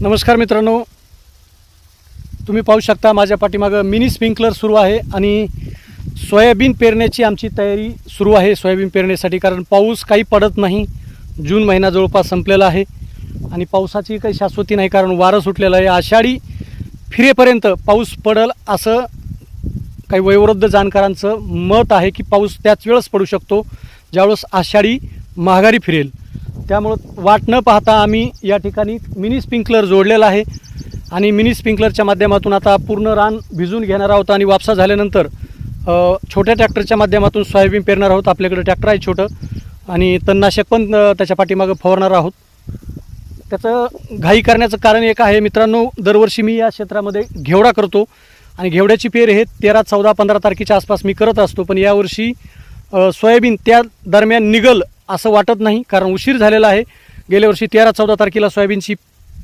नमस्कार मित्रांनो, तुम्ही पाहू शकता माझ्या पाठीमागं मिनी स्प्रिंकलर सुरू आहे आणि सोयाबीन पेरण्याची आमची तयारी सुरू आहे सोयाबीन पेरण्यासाठी. कारण पाऊस काही पडत नाही. जून महिना जवळपास संपलेला आहे आणि पावसाची काही शाश्वती नाही, कारण वारं सुटलेलं आहे. आषाढी फिरेपर्यंत पाऊस पडेल असं काही वयोवृद्ध जाणकारांचं मत आहे की पाऊस त्याच वेळेस पडू शकतो ज्यावेळेस आषाढी माघारी फिरेल. त्यामुळं वाट न पाहता आम्ही या ठिकाणी मिनी स्प्रिंकलर जोडलेला आहे आणि मिनी स्प्रिंकलरच्या माध्यमातून आता पूर्ण रान भिजून घेणार आहोत आणि वापसा झाल्यानंतर छोट्या ट्रॅक्टरच्या माध्यमातून सोयाबीन पेरणार आहोत. आपल्याकडे ट्रॅक्टर आहे छोटं आणि तणनाशक पण त्याच्या पाठीमागं फवारणार आहोत. त्याचं घाई करण्याचं कारण एक आहे मित्रांनो, दरवर्षी मी या क्षेत्रामध्ये घेवडा करतो आणि घेवड्याची पेर हे 13, 14, 15 तारखेच्या आसपास मी करत असतो. पण यावर्षी सोयाबीन त्या दरम्यान निघल असं वाटत नाही, कारण उशीर झालेला आहे. गेल्या वर्षी 13, 14 तारखेला सोयाबीनची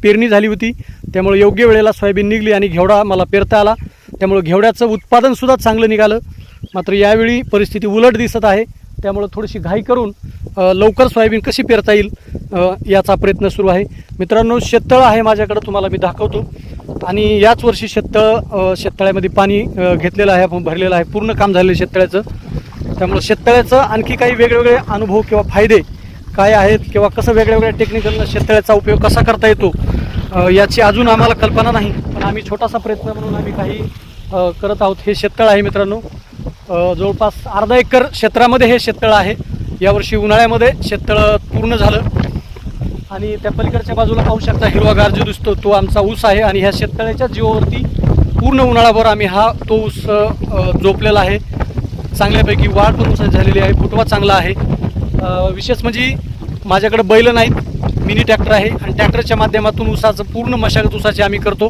पेरणी झाली होती, त्यामुळे योग्य वेळेला सोयाबीन निघली आणि घेवडा मला पेरता आला. त्यामुळे घेवड्याचं उत्पादनसुद्धा चांगलं निघालं. मात्र यावेळी परिस्थिती उलट दिसत आहे. त्यामुळे थोडीशी घाई करून लवकर सोयाबीन कशी पेरता येईल याचा प्रयत्न सुरू आहे. मित्रांनो, शेततळं आहे माझ्याकडं, तुम्हाला मी दाखवतो. आणि याच वर्षी शेततळ्यामध्ये पाणी घेतलेलं आहे, आपण भरलेलं आहे, पूर्ण काम झालेलं शेततळ्याचं. त्यामुळे शेततळ्याचं आणखी काही वेगवेगळे अनुभव किंवा फायदे काय आहेत किंवा कसं वेगळ्या टेक्निकलनं शेततळ्याचा उपयोग कसा करता येतो याची अजून आम्हाला कल्पना नाही. पण आम्ही छोटासा प्रयत्न म्हणून आम्ही काही करत आहोत. हे शेततळं आहे मित्रांनो, जवळपास अर्धा एकर क्षेत्रामध्ये हे शेततळं आहे. यावर्षी उन्हाळ्यामध्ये शेततळं पूर्ण झालं आणि त्या पलीकडच्या बाजूला पाहू शकता हिरवागार जो दिसतो तो आमचा ऊस आहे. आणि ह्या शेततळ्याच्या जीवावरती पूर्ण उन्हाळाभर आम्ही तो ऊस जोपलेला आहे. चांगल्यापैकी वाढ पण ऊसाची झालेली आहे, फुटवा चांगला आहे. विशेष म्हणजे माझ्याकडे बैल नाहीत, मिनी ट्रॅक्टर आहे आणि ट्रॅक्टरच्या माध्यमातून ऊसाचं पूर्ण मशागत ऊसाची आम्ही करतो.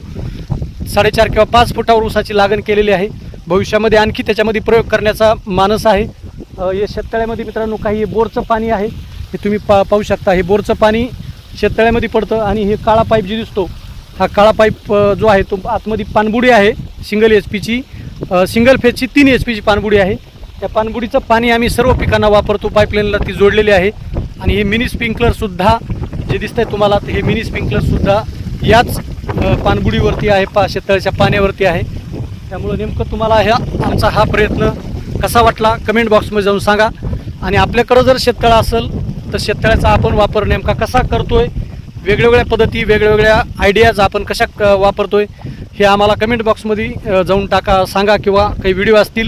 4.5 किंवा 5 फुटावर ऊसाची लागण केलेली आहे. भविष्यामध्ये आणखी त्याच्यामध्ये प्रयोग करण्याचा मानस आहे. या शेततळ्यामध्ये मित्रांनो काही बोरचं पाणी आहे, हे तुम्ही पाहू शकता. हे बोरचं पाणी शेततळ्यामध्ये पडतं आणि हे काळा पाईप जो दिसतो, हा काळा पाईप जो आहे तो आतमध्ये पाणबुडी आहे. सिंगल फेजची 3 HP पाणबुडी आहे. त्या पाणबुडीचं पाणी आम्ही सर्व पिकांना वापरतो. पाईपलाईनला ती जोडलेली आहे. आणि हे मिनी स्प्रिंकलरसुद्धा जे दिसतंय तुम्हाला, हे मिनी स्प्रिंकलरसुद्धा याच पाणबुडीवरती आहे, शेततळ्याच्या पाण्यावरती आहे. त्यामुळं नेमकं तुम्हाला आमचा हा प्रयत्न कसा वाटला कमेंट बॉक्समध्ये जाऊन सांगा. आणि आपल्याकडं जर शेततळं असेल तर शेततळ्याचा आपण वापर नेमका कसा करतोय, वेगवेगळ्या पद्धती, वेगवेगळ्या आयडियाज आपण कशा वापरतोय हे आम्हाला कमेंट बॉक्समध्ये जाऊन सांगा. किंवा काही व्हिडिओ असतील